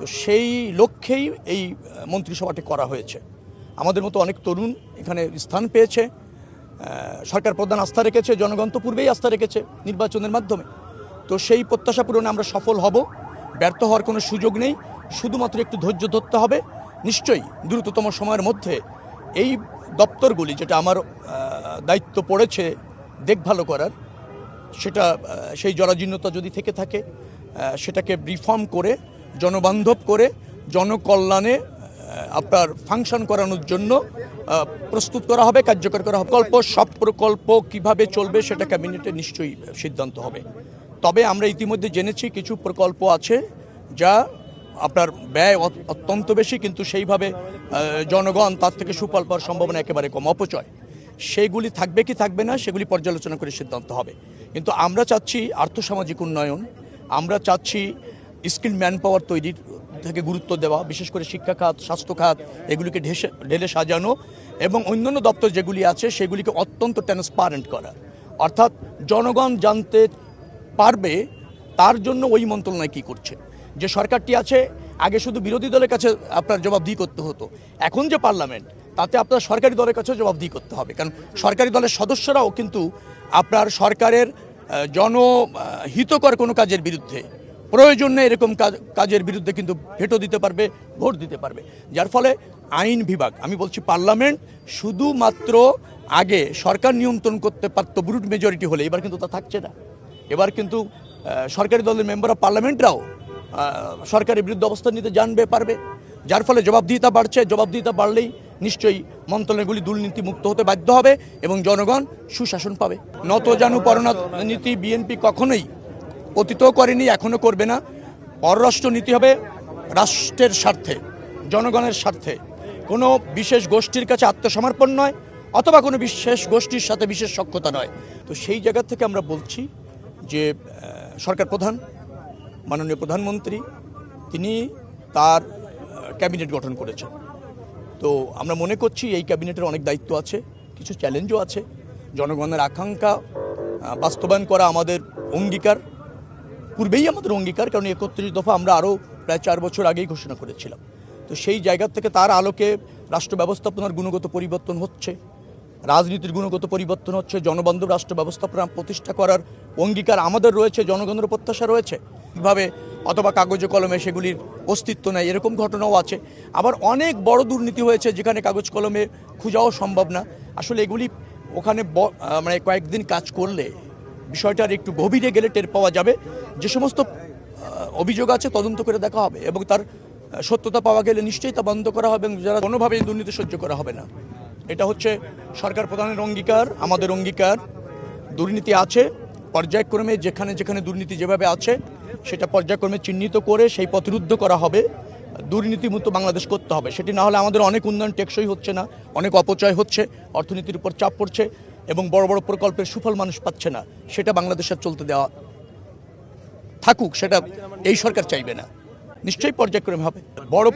তো সেই লক্ষ্যেই এই মন্ত্রিসভাটি করা হয়েছে। আমাদের মতো অনেক তরুণ এখানে স্থান পেয়েছে, সরকার প্রধান আস্থা রেখেছে, জনগণ তো পূর্বেই আস্থা রেখেছে নির্বাচনের মাধ্যমে। তো সেই প্রত্যাশা পূরণে আমরা সফল হব, ব্যর্থ হওয়ার কোনো সুযোগ নেই। শুধুমাত্র একটু ধৈর্য ধরতে হবে। নিশ্চয়ই দ্রুততম সময়ের মধ্যে এই দপ্তরগুলি, যেটা আমার দায়িত্ব পড়েছে দেখভাল করার, সেটা সেই জরাজীর্ণতা যদি থেকে থাকে সেটাকে রিফর্ম করে, জনবান্ধব করে, জনকল্যাণে আপনার ফাংশন করানোর জন্য প্রস্তুত করা হবে, কার্যকর করা হবে। সব প্রকল্প কীভাবে চলবে সেটা ক্যাবিনেটে নিশ্চয়ই সিদ্ধান্ত হবে। তবে আমরা ইতিমধ্যে জেনেছি কিছু প্রকল্প আছে যা আপনার ব্যয় অত্যন্ত বেশি, কিন্তু সেইভাবে জনগণ তার থেকে সুফল পাওয়ার সম্ভাবনা একেবারে কম, অপচয়। সেইগুলি থাকবে কি থাকবে না সেগুলি পর্যালোচনা করে সিদ্ধান্ত হবে। কিন্তু আমরা চাচ্ছি আর্থসামাজিক উন্নয়ন, আমরা চাচ্ছি স্কিল ম্যান পাওয়ার তৈরির থেকে গুরুত্ব দেওয়া, বিশেষ করে শিক্ষা খাত, স্বাস্থ্য খাত, এগুলিকে ঢেলে সাজানো, এবং অন্যান্য দপ্তর যেগুলি আছে সেগুলিকে অত্যন্ত ট্রান্সপারেন্ট করা। অর্থাৎ জনগণ জানতে পারবে তার জন্য ওই মন্ত্রণালয় কী করছে। যে সরকারটি আছে, আগে শুধু বিরোধী দলের কাছে আপনার জবাবদিহি করতে হতো, এখন যে পার্লামেন্ট, তাতে আপনার সরকারি দলের কাছে জবাবদিহি করতে হবে। কারণ সরকারি দলের সদস্যরাও কিন্তু আপনার সরকারের জনহিতকর কোনো কাজের বিরুদ্ধে, প্রয়োজন নেই এরকম কাজের বিরুদ্ধে কিন্তু ভেটো দিতে পারবে, ভোট দিতে পারবে। যার ফলে আইন বিভাগ, আমি বলছি পার্লামেন্ট, শুধুমাত্র আগে সরকার নিয়ন্ত্রণ করতে পারত ব্রুট মেজরিটি হলে, এবার কিন্তু তা থাকছে না। এবার কিন্তু সরকারি দলের মেম্বার অফ পার্লামেন্টরাও সরকারের বিরুদ্ধে অবস্থান নিতে জানবে, পারবে। যার ফলে জবাবদিহিতা বাড়ছে। জবাবদিহিতা বাড়লেই নিশ্চয়ই মন্ত্রণালয়গুলি দুর্নীতি মুক্ত হতে বাধ্য হবে এবং জনগণ সুশাসন পাবে। নতজানু পরনীতি বিএনপি কখনোই অতীতও করেনি, এখনও করবে না। পররাষ্ট্র নীতি হবে রাষ্ট্রের স্বার্থে, জনগণের স্বার্থে, কোনো বিশেষ গোষ্ঠীর কাছে আত্মসমর্পণ নয়, অথবা কোনো বিশেষ গোষ্ঠীর সাথে বিশেষ সখ্যতা নয়। তো সেই জায়গা থেকে আমরা বলছি যে সরকার প্রধান, মাননীয় প্রধানমন্ত্রী, তিনি তার ক্যাবিনেট গঠন করেছেন। তো আমরা মনে করছি এই ক্যাবিনেটের অনেক দায়িত্ব আছে, কিছু চ্যালেঞ্জও আছে। জনগণের আকাঙ্ক্ষা বাস্তবায়ন করা আমাদের অঙ্গীকার, পূর্বেই আমাদের অঙ্গীকার, কারণ 31 দফা আমরা আরও প্রায় 4 বছর আগেই ঘোষণা করেছিলাম। তো সেই জায়গা থেকে তার আলোকে রাষ্ট্র ব্যবস্থাপনার গুণগত পরিবর্তন হচ্ছে, রাজনীতির গুণগত পরিবর্তন হচ্ছে, জনবান্ধব রাষ্ট্র ব্যবস্থাপনা প্রতিষ্ঠা করার অঙ্গীকার আমাদের রয়েছে, জনগণের প্রত্যাশা রয়েছে। কীভাবে অথবা কাগজে কলমে সেগুলির অস্তিত্ব নেই, এরকম ঘটনাও আছে। আবার অনেক বড় দুর্নীতি হয়েছে যেখানে কাগজ কলমে খোঁজাও সম্ভব না। আসলে এগুলি ওখানে মানে কয়েকদিন কাজ করলে বিষয়টার একটু গভীরে গেলে টের পাওয়া যাবে। যে সমস্ত অভিযোগ আছে তদন্ত করে দেখা হবে এবং তার সত্যতা পাওয়া গেলে নিশ্চয়ই তা বন্ধ করা হবে এবং যারা কোনোভাবেই দুর্নীতি সহ্য করা হবে না। এটা হচ্ছে সরকার প্রধানের অঙ্গীকার, আমাদের অঙ্গীকার। দুর্নীতি আছে পর্যায়ক্রমে, যেখানে যেখানে দুর্নীতি যেভাবে আছে সেটা পর্যায়ক্রমে চিহ্নিত করে সেই পথরুদ্ধ করা হবে। দুর্নীতিমুক্ত বাংলাদেশ করতে হবে। সেটি না হলে আমাদের অনেক উন্নয়ন টেকসই হচ্ছে না, অনেক অপচয় হচ্ছে, অর্থনীতির উপর চাপ পড়ছে এবং বড় বড় প্রকল্পের সুফল মানুষ পাচ্ছে না। সেটা বাংলাদেশের চলতে দেওয়া থাকুক, সেটা এই সরকার চাইবে না। নিশ্চয়ই পর্যায়ক্রমে হবে। বড়